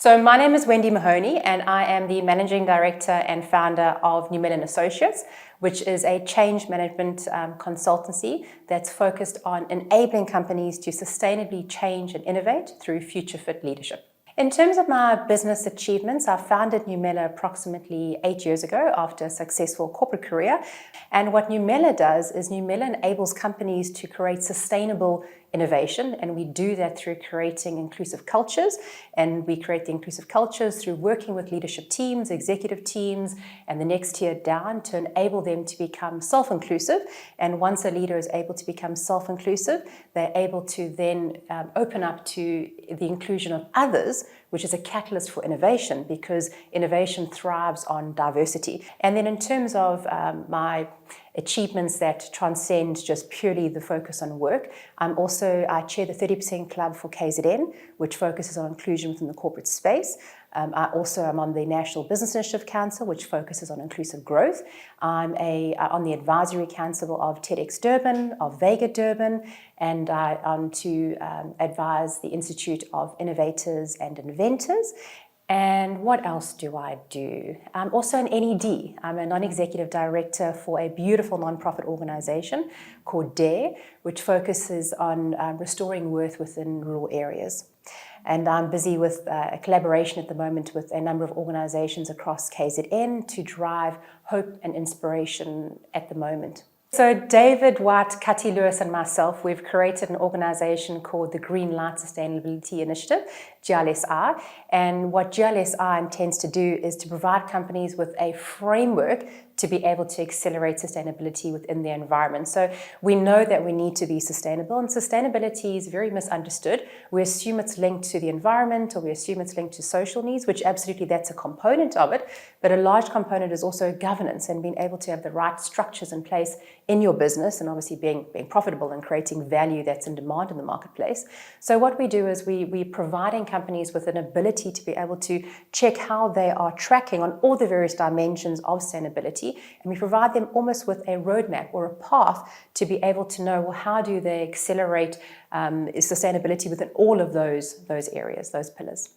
So my name is Wendy Mahoney, and I am the Managing Director and founder of New Associates, which is a change management consultancy that's focused on enabling companies to sustainably change and innovate through future-fit leadership. In terms of my business achievements, I founded Numela approximately 8 years ago after a successful corporate career. And what Numela does is Numela enables companies to create sustainable innovation, and we do that through creating inclusive cultures. And we create the inclusive cultures through working with leadership teams, executive teams, and the next tier down to enable them to become self-inclusive. And once a leader is able to become self-inclusive, they're able to then open up to the inclusion of others, which is a catalyst for innovation, because innovation thrives on diversity. And then in terms of my achievements that transcend just purely the focus on work, I chair the 30% Club for KZN, which focuses on inclusion within the corporate space. I also am on the National Business Initiative Council, which focuses on inclusive growth. I'm on the advisory council of TEDx Durban, of Vega Durban, and I'm to advise the Institute of Innovators and Inventors. And what else do I do? I'm also an NED. I'm a non-executive director for a beautiful non-profit organization called DARE, which focuses on restoring worth within rural areas. And I'm busy with a collaboration at the moment with a number of organizations across KZN to drive hope and inspiration at the moment. So David, White, Kati Lewis, and myself, we've created an organization called the Green Light Sustainability Initiative, GLSI. And what GLSI intends to do is to provide companies with a framework to be able to accelerate sustainability within their environment. So we know that we need to be sustainable, and sustainability is very misunderstood. We assume it's linked to the environment, or we assume it's linked to social needs, which absolutely that's a component of it. But a large component is also governance and being able to have the right structures in place in your business, and obviously being profitable and creating value that's in demand in the marketplace. So what we do is we're providing companies with an ability to be able to check how they are tracking on all the various dimensions of sustainability, and we provide them almost with a roadmap or a path to be able to know, well, how do they accelerate sustainability within all of those areas, those pillars.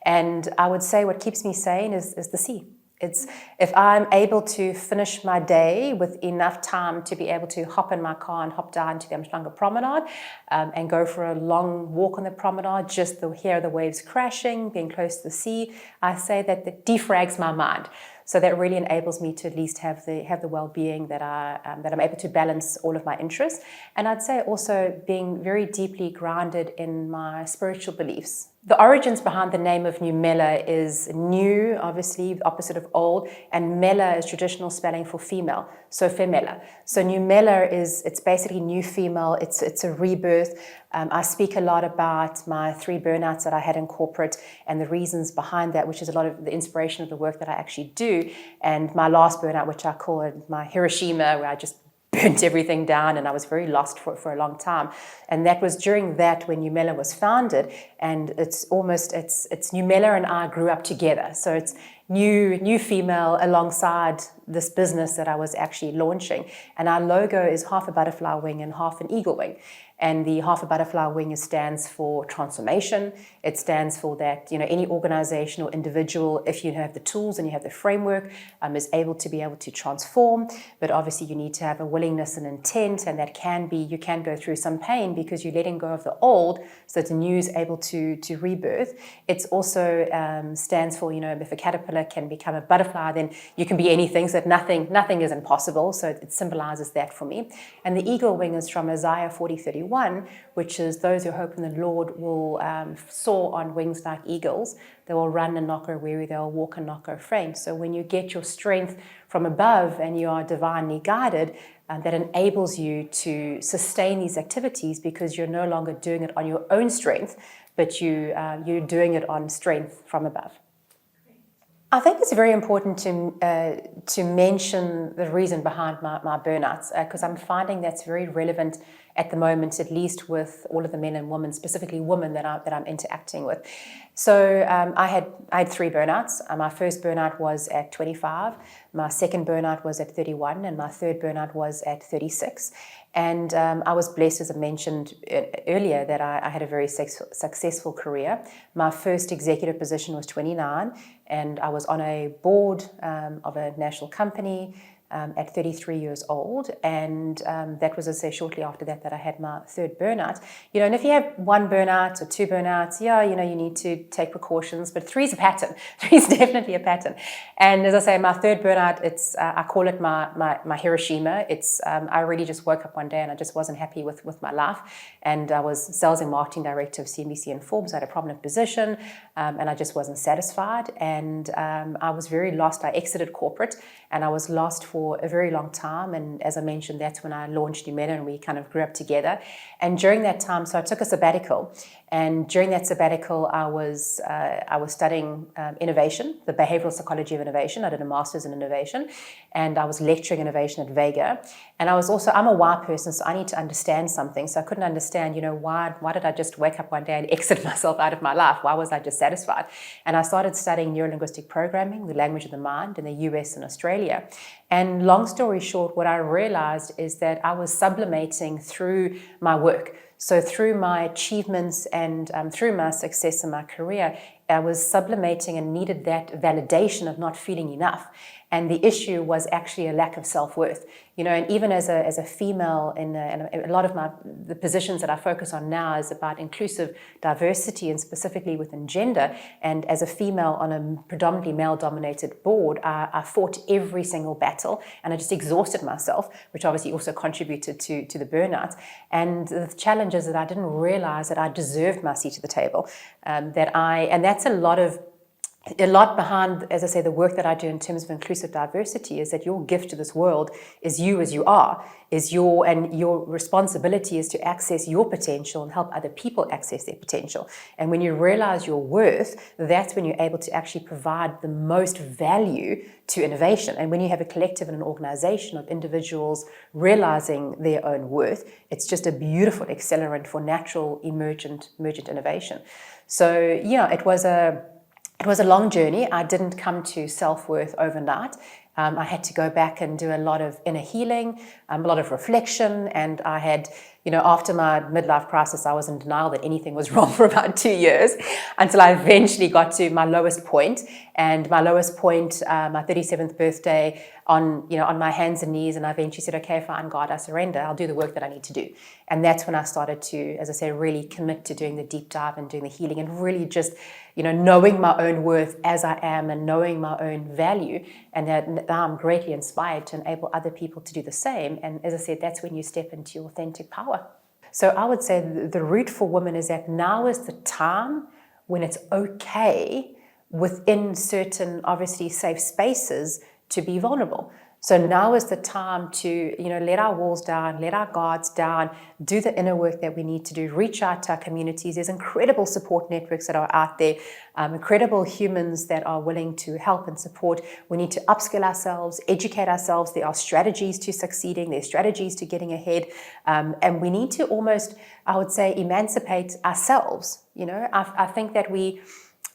And I would say what keeps me sane is the C. It's if I'm able to finish my day with enough time to be able to hop in my car and hop down to the Umhlanga promenade and go for a long walk on the promenade, just to hear the waves crashing, being close to the sea, I say that defrags my mind. So that really enables me to at least have the well-being that I'm able to balance all of my interests. And I'd say also being very deeply grounded in my spiritual beliefs. The origins behind the name of Numela is new, obviously, the opposite of old, and Mela is traditional spelling for female, so femela. So Numela it's basically new female, it's a rebirth. I speak a lot about my 3 burnouts that I had in corporate and the reasons behind that, which is a lot of the inspiration of the work that I actually do. And my last burnout, which I call it my Hiroshima, where I just burnt everything down and I was very lost for a long time. And that was during that when Numela was founded, and it's Numela and I grew up together. So it's new female alongside this business that I was actually launching. And our logo is half a butterfly wing and half an eagle wing. And the half a butterfly wing stands for transformation. It stands for that, any organization or individual, if you have the tools and you have the framework, is able to transform. But obviously you need to have a willingness and intent, and that can be, you can go through some pain because you're letting go of the old so that the new is able to rebirth. It's also stands for, if a caterpillar can become a butterfly, then you can be anything, so that nothing is impossible. So it symbolizes that for me. And the eagle wing is from Isaiah 40:31, which is those who hope in the Lord will soar on wings like eagles. They will run and not grow weary. They will walk and not grow faint. So when you get your strength from above and you are divinely guided, that enables you to sustain these activities because you're no longer doing it on your own strength, but you're doing it on strength from above. I think it's very important to mention the reason behind my burnouts, because I'm finding that's very relevant at the moment, at least with all of the men and women, specifically women that I'm interacting with. So I had 3 burnouts. My first burnout was at 25, my second burnout was at 31, and my third burnout was at 36. And I was blessed, as I mentioned earlier, that I had a very successful career. My first executive position was 29, and I was on a board of a national company at 33 years old, and that was, as I say, shortly after that I had my third burnout. And if you have 1 burnout or 2 burnouts, you need to take precautions, but 3 is a pattern. 3 is definitely a pattern. And as I say, my third burnout, it's I call it my Hiroshima. It's I really just woke up one day and I just wasn't happy with my life, and I was sales and marketing director of CNBC and Forbes. I had a prominent position, and I just wasn't satisfied, and I was very lost. I exited corporate, and I was lost for a very long time. And as I mentioned, that's when I launched New Men, and we kind of grew up together. And during that time, so I took a sabbatical, and during that sabbatical, I was studying innovation, the behavioral psychology of innovation. I did a master's in innovation, and I was lecturing innovation at Vega. And I'm a why person, so I need to understand something. So I couldn't understand, why did I just wake up one day and exit myself out of my life? Why was I dissatisfied? And I started studying neurolinguistic programming, the language of the mind, in the US and Australia. And long story short, what I realized is that I was sublimating through my work. So through my achievements and through my success in my career, I was sublimating and needed that validation of not feeling enough. And the issue was actually a lack of self-worth. And even as a female, in a lot of the positions that I focus on now is about inclusive diversity, and specifically within gender. And as a female on a predominantly male-dominated board, I fought every single battle, and I just exhausted myself, which obviously also contributed to the burnout. And the challenge is that I didn't realize that I deserved my seat at the table, and that's a lot behind, as I say, the work that I do in terms of inclusive diversity, is that your gift to this world is you as you are, and your responsibility is to access your potential and help other people access their potential. And when you realize your worth, that's when you're able to actually provide the most value to innovation. And when you have a collective and an organization of individuals realizing their own worth, it's just a beautiful accelerant for natural emergent innovation. So yeah, it was a long journey. I didn't come to self-worth overnight. I had to go back and do a lot of inner healing, a lot of reflection, and I had, after my midlife crisis, I was in denial that anything was wrong for about 2 years, until I eventually got to my lowest point. And my lowest point, my 37th birthday, on my hands and knees, and I eventually said, okay, fine, God, I surrender. I'll do the work that I need to do. And that's when I started to, as I say, really commit to doing the deep dive and doing the healing, and really just, knowing my own worth as I am, and knowing my own value, and that now I'm greatly inspired to enable other people to do the same. And as I said, that's when you step into your authentic power. So I would say the root for women is that now is the time when it's okay within certain, obviously, safe spaces to be vulnerable. So now is the time to, let our walls down, let our guards down, do the inner work that we need to do, reach out to our communities. There's incredible support networks that are out there, incredible humans that are willing to help and support. We need to upskill ourselves, educate ourselves. There are strategies to succeeding, there are strategies to getting ahead. And we need to almost, I would say, emancipate ourselves. I think that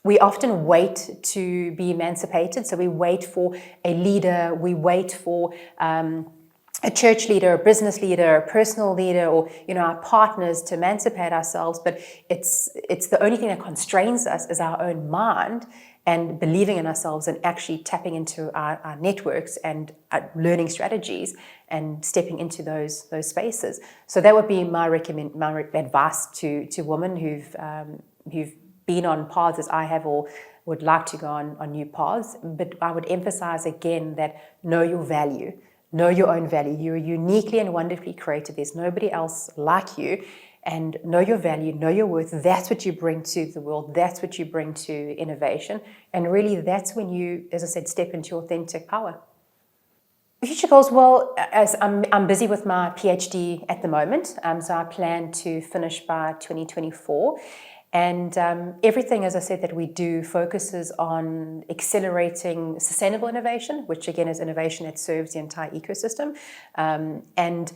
we often wait to be emancipated. So we wait for a leader, we wait for a church leader, a business leader, a personal leader, or our partners to emancipate ourselves. But it's the only thing that constrains us is our own mind, and believing in ourselves, and actually tapping into our networks and learning strategies and stepping into those spaces. So that would be my advice to women who've been on paths as I have, or would like to go on new paths. But I would emphasize again that know your value, know your own value. You're uniquely and wonderfully created. There's nobody else like you. And know your value, know your worth. That's what you bring to the world. That's what you bring to innovation. And really, that's when you, as I said, step into your authentic power. Future goals, well, as I'm busy with my PhD at the moment, so I plan to finish by 2024. And everything, as I said, that we do focuses on accelerating sustainable innovation, which again is innovation that serves the entire ecosystem. And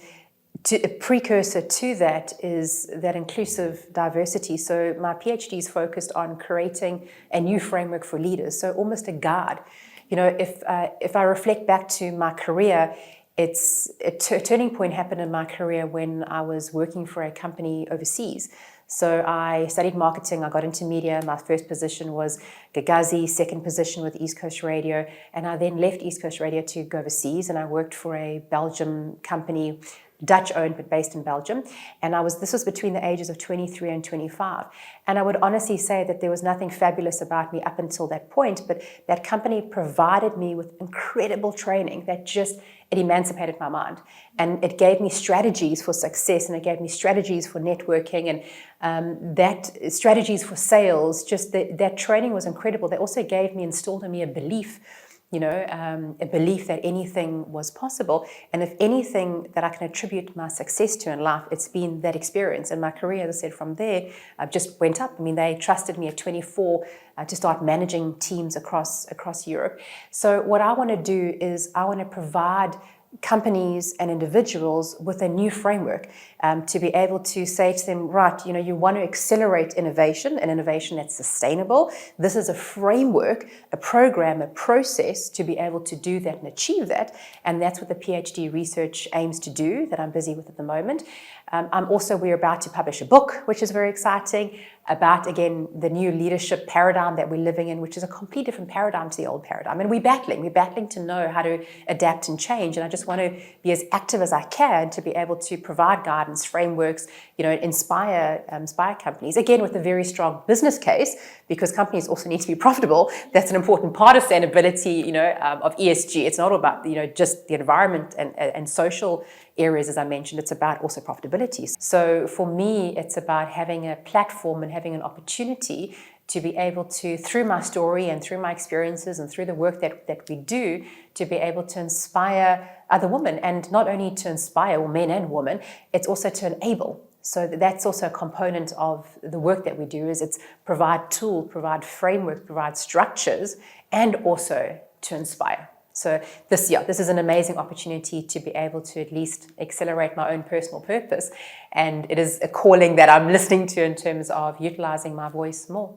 a precursor to that is that inclusive diversity. So my PhD is focused on creating a new framework for leaders, so almost a guide. If I reflect back to my career, it's a turning point happened in my career when I was working for a company overseas. So I studied marketing, I got into media. My first position was Gagazi, second position with East Coast Radio, and I then left East Coast Radio to go overseas, and I worked for a Belgium company, Dutch owned but based in Belgium, and this was between the ages of 23 and 25. And I would honestly say that there was nothing fabulous about me up until that point, but that company provided me with incredible training that it emancipated my mind, and it gave me strategies for success, and it gave me strategies for networking, and that strategies for sales. Just that training was incredible. They also instilled in me a belief, a belief that anything was possible. And if anything that I can attribute my success to in life, it's been that experience. And my career, as I said, from there, just went up. I mean, they trusted me at 24 to start managing teams across Europe. So what I want to do is I want to provide companies and individuals with a new framework to be able to say to them, right, you want to accelerate innovation, and innovation that's sustainable. This is a framework, a program, a process to be able to do that and achieve that. And that's what the PhD research aims to do, that I'm busy with at the moment. We're about to publish a book, which is very exciting, about, again, the new leadership paradigm that we're living in, which is a completely different paradigm to the old paradigm. And we're battling to know how to adapt and change. And I just want to be as active as I can to be able to provide guidance, frameworks, inspire companies, again, with a very strong business case, because companies also need to be profitable. That's an important part of sustainability, of ESG. It's not all about, just the environment and social areas, as I mentioned. It's about also profitability. So for me, it's about having a platform and having an opportunity to be able to, through my story and through my experiences and through the work that we do, to be able to inspire other women, and not only to inspire, or men and women, it's also to enable. So that's also a component of the work that we do, is it's provide tools, provide framework, provide structures, and also to inspire. So this is an amazing opportunity to be able to at least accelerate my own personal purpose. And it is a calling that I'm listening to in terms of utilizing my voice more.